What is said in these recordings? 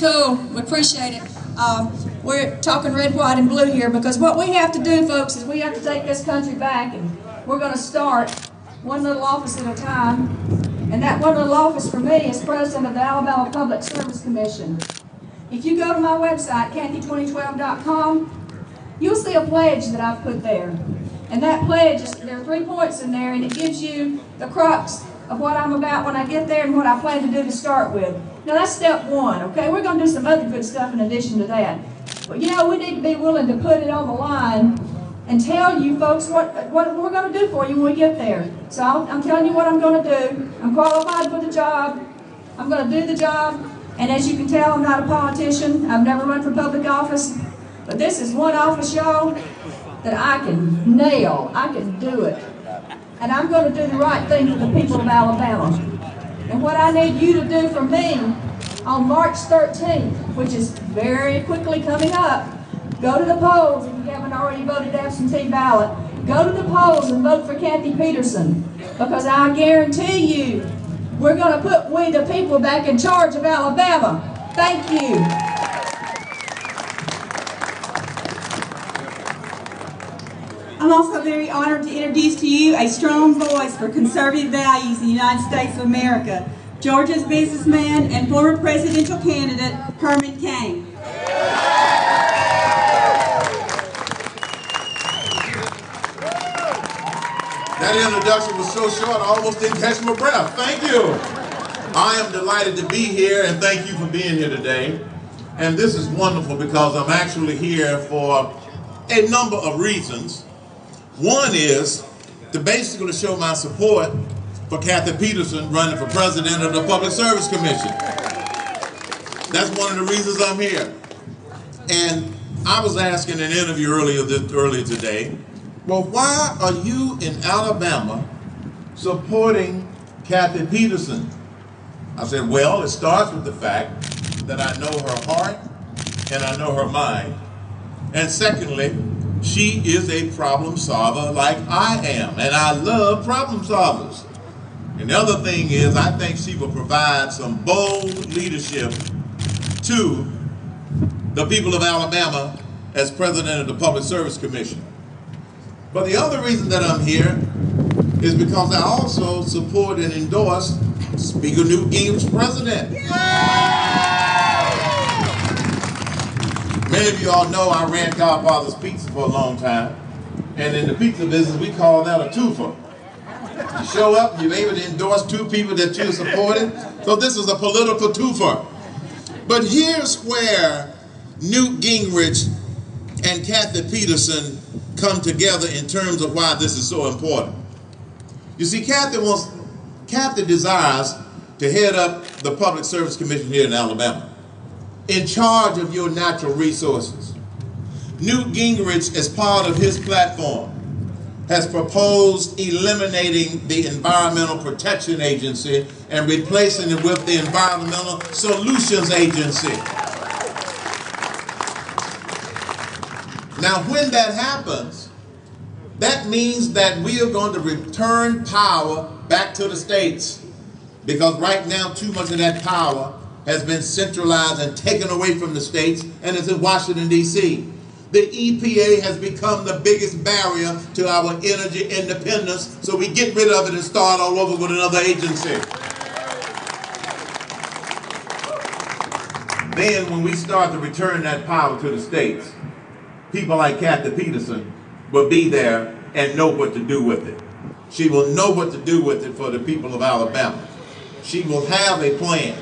Cool. We appreciate it. We're talking red, white, and blue here because what we have to do, folks, is we have to take this country back, and we're going to start one little office at a time. And that one little office for me is president of the Alabama Public Service Commission. If you go to my website, Kathy2012.com, you'll see a pledge that I've put there. And that pledge, there are 3 points in there, and it gives you the crux of what I'm about when I get there and what I plan to do to start with. Now that's step one, okay? We're going to do some other good stuff in addition to that. But you know, we need to be willing to put it on the line and tell you folks what we're going to do for you when we get there. So I'm telling you what I'm going to do. I'm qualified for the job. I'm going to do the job. And as you can tell, I'm not a politician. I've never run for public office. But this is one office, y'all, that I can nail. I can do it. And I'm going to do the right thing for the people of Alabama. And what I need you to do for me on March 13th, which is very quickly coming up, go to the polls if you haven't already voted absentee ballot. Go to the polls and vote for Kathy Peterson, because I guarantee you we're going to put we the people back in charge of Alabama. Thank you. I'm also very honored to introduce to you a strong voice for conservative values in the United States of America, Georgia's businessman and former presidential candidate, Herman Cain. That introduction was so short, I almost didn't catch my breath. Thank you. I am delighted to be here, and thank you for being here today. And this is wonderful because I'm actually here for a number of reasons. One is to basically show my support for Kathy Peterson running for president of the Public Service Commission. That's one of the reasons I'm here. And I was asking in an interview earlier today, well, why are you in Alabama supporting Kathy Peterson? I said, well, it starts with the fact that I know her heart and I know her mind. And secondly, she is a problem solver like I am, and I love problem solvers. And the other thing is, I think she will provide some bold leadership to the people of Alabama as president of the Public Service Commission. But the other reason that I'm here is because I also support and endorse Speaker Newt Gingrich's president. Many of you all know I ran Godfather's Pizza for a long time, and in the pizza business we call that a twofer. You show up, you're able to endorse two people that you're supporting, so this is a political twofer. But here's where Newt Gingrich and Kathy Peterson come together in terms of why this is so important. You see, Kathy desires to head up the Public Service Commission here in Alabama, in charge of your natural resources. Newt Gingrich, as part of his platform, has proposed eliminating the Environmental Protection Agency and replacing it with the Environmental Solutions Agency. Now, when that happens, that means that we are going to return power back to the states, because right now too much of that power has been centralized and taken away from the states, and it's in Washington, D.C. The EPA has become the biggest barrier to our energy independence, so we get rid of it and start all over with another agency. Then when we start to return that power to the states, people like Kathy Peterson will be there and know what to do with it. She will know what to do with it for the people of Alabama. She will have a plan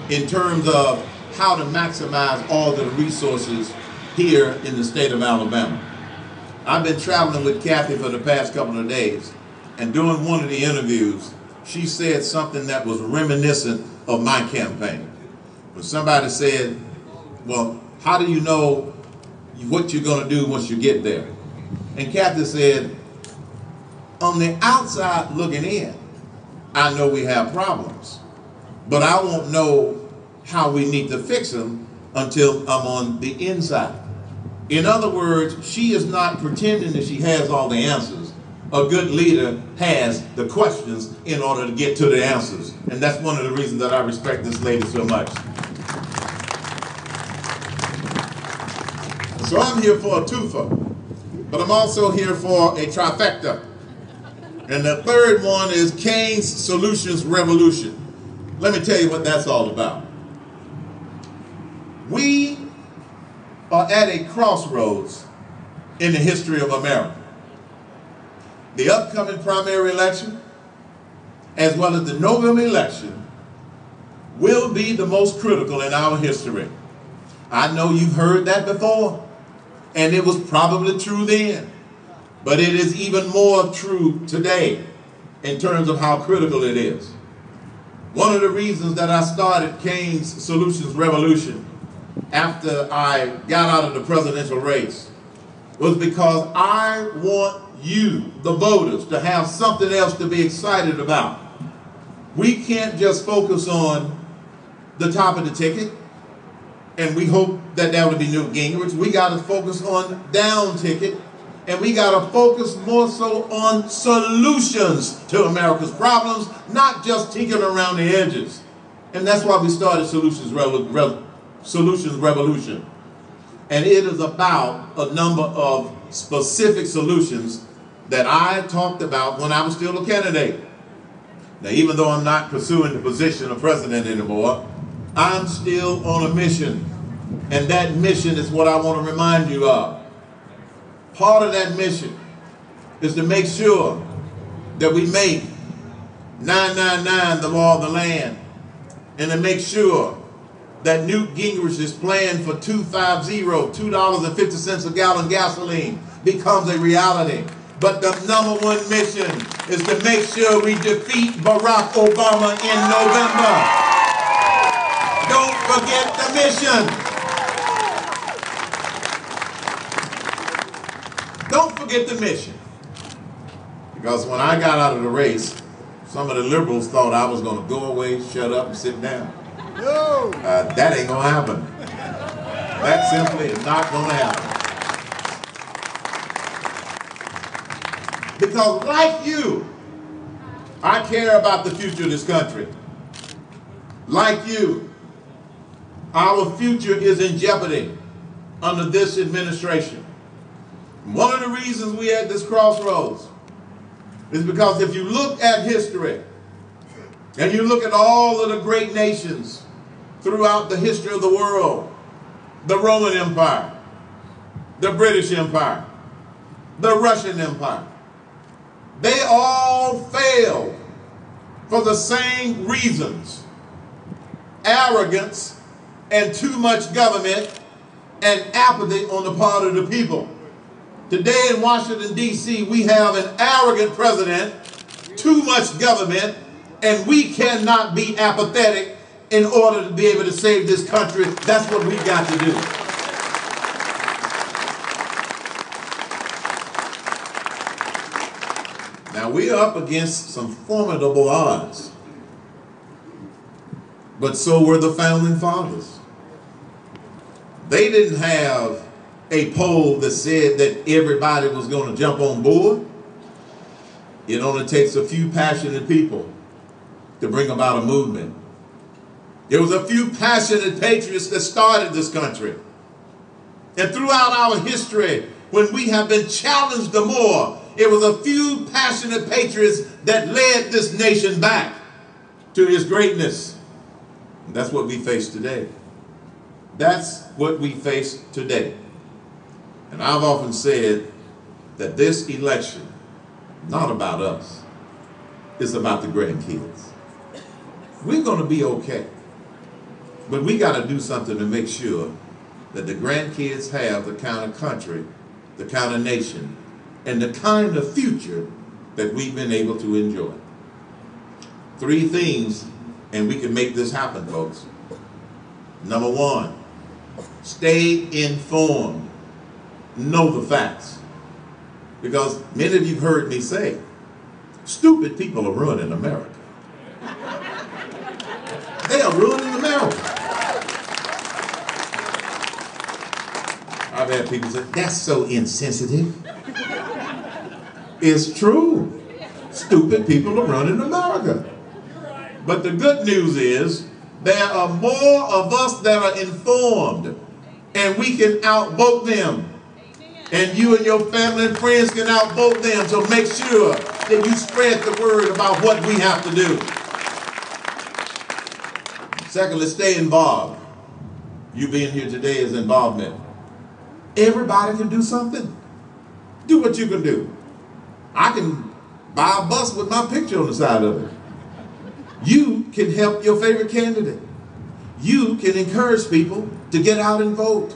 in terms of how to maximize all the resources here in the state of Alabama. I've been traveling with Kathy for the past couple of days, and during one of the interviews, she said something that was reminiscent of my campaign. When somebody said, well, how do you know what you're going to do once you get there? And Kathy said, on the outside looking in, I know we have problems, but I won't know how we need to fix them until I'm on the inside. In other words, she is not pretending that she has all the answers. A good leader has the questions in order to get to the answers. And that's one of the reasons that I respect this lady so much. So I'm here for a twofer, but I'm also here for a trifecta. And the third one is Cain's Solutions Revolution. Let me tell you what that's all about. We are at a crossroads in the history of America. The upcoming primary election, as well as the November election, will be the most critical in our history. I know you've heard that before, and it was probably true then, but it is even more true today in terms of how critical it is. One of the reasons that I started Cain's Solutions Revolution after I got out of the presidential race was because I want you, the voters, to have something else to be excited about. We can't just focus on the top of the ticket, and we hope that that would be Newt Gingrich. We got to focus on down ticket, and we got to focus more so on solutions to America's problems, not just tinkering around the edges. And that's why we started Solutions Revolution. And it is about a number of specific solutions that I talked about when I was still a candidate. Now, even though I'm not pursuing the position of president anymore, I'm still on a mission. And that mission is what I want to remind you of. Part of that mission is to make sure that we make 999 the law of the land, and to make sure that Newt Gingrich's plan for $2.50 a gallon gasoline becomes a reality. But the number one mission is to make sure we defeat Barack Obama in November. Don't forget the mission. Don't forget the mission. Because when I got out of the race, some of the liberals thought I was going to go away, shut up, and sit down. That ain't going to happen. That simply is not going to happen. Because like you, I care about the future of this country. Like you, our future is in jeopardy under this administration. One of the reasons we at this crossroads is because if you look at history and you look at all of the great nations throughout the history of the world, the Roman Empire, the British Empire, the Russian Empire, they all failed for the same reasons: arrogance and too much government and apathy on the part of the people. Today in Washington, D.C., we have an arrogant president, too much government, and we cannot be apathetic in order to be able to save this country. That's what we got to do. Now, we're up against some formidable odds, but so were the founding fathers. They didn't have a poll that said that everybody was going to jump on board. It only takes a few passionate people to bring about a movement. There was a few passionate patriots that started this country. And throughout our history, when we have been challenged the more, it was a few passionate patriots that led this nation back to its greatness. And that's what we face today. That's what we face today. And I've often said that this election, not about us, it's about the grandkids. We're going to be okay. But we got to do something to make sure that the grandkids have the kind of country, the kind of nation, and the kind of future that we've been able to enjoy. 3 things, and we can make this happen, folks. Number 1, stay informed. Know the facts. Because many of you have heard me say, stupid people are ruining America. They are ruining America. I've had people say, that's so insensitive. It's true. Stupid people are running America. But the good news is, there are more of us that are informed and we can outvote them. And you and your family and friends can outvote them. So make sure that you spread the word about what we have to do. Secondly, stay involved. You being here today is involvement. Everybody can do something. Do what you can do. I can buy a bus with my picture on the side of it. You can help your favorite candidate. You can encourage people to get out and vote.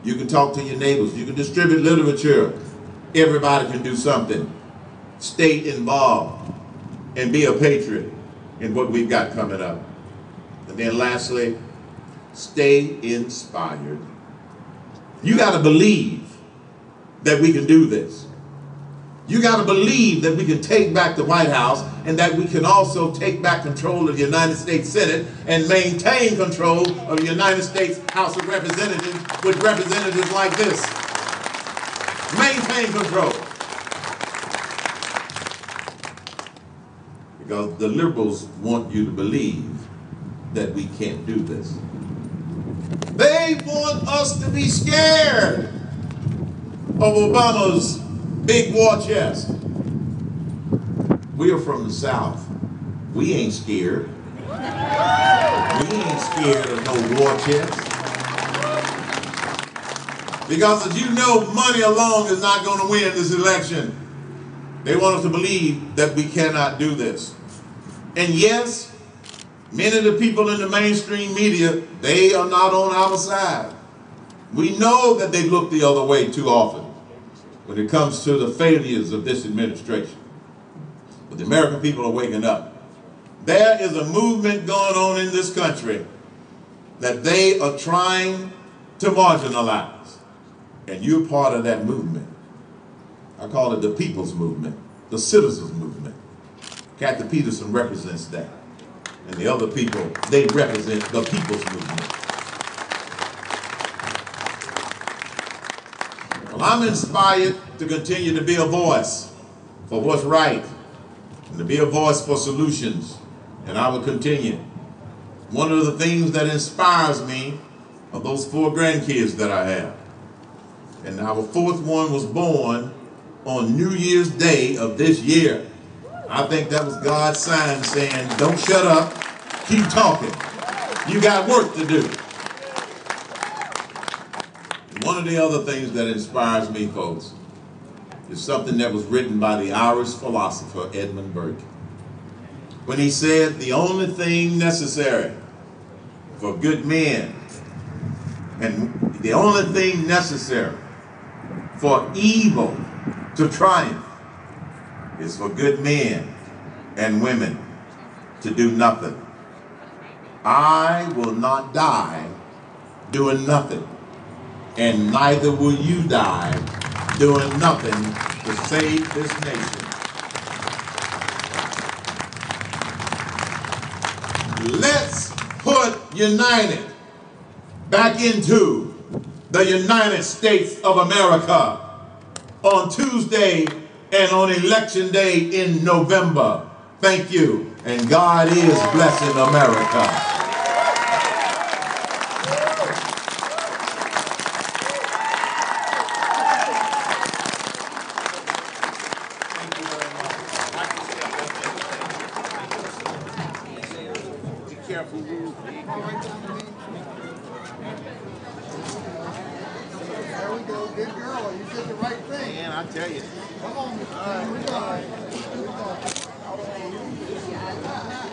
You can talk to your neighbors. You can distribute literature. Everybody can do something. Stay involved and be a patriot in what we've got coming up. And then lastly, stay inspired. You got to believe that we can do this. You got to believe that we can take back the White House and that we can also take back control of the United States Senate and maintain control of the United States House of Representatives with representatives like this. Maintain control. Because the liberals want you to believe that we can't do this. They want us to be scared of Obama's big war chest. We are from the South. We ain't scared. We ain't scared of no war chest. Because as you know, money alone is not going to win this election. They want us to believe that we cannot do this. And yes, many of the people in the mainstream media, they are not on our side. We know that they look the other way too often when it comes to the failures of this administration. But the American people are waking up. There is a movement going on in this country that they are trying to marginalize. And you're part of that movement. I call it the people's movement, the citizens movement. Kathy Peterson represents that. And the other people, they represent the people's movement. Well, I'm inspired to continue to be a voice for what's right and to be a voice for solutions. And I will continue. One of the things that inspires me are those 4 grandkids that I have. And our 4th one was born on New Year's Day of this year. I think that was God's sign saying, don't shut up, keep talking. You got work to do. One of the other things that inspires me, folks, is something that was written by the Irish philosopher Edmund Burke. When he said, the only thing necessary for good men, and the only thing necessary for evil to triumph is for good men and women to do nothing. I will not die doing nothing, and neither will you die doing nothing to save this nation. Let's put United back into the United States of America on Tuesday and on Election Day in November. Thank you, and God is blessing America. Careful. There we go, good girl. You did the right thing. Man, I tell you. Come on, Mr. All right.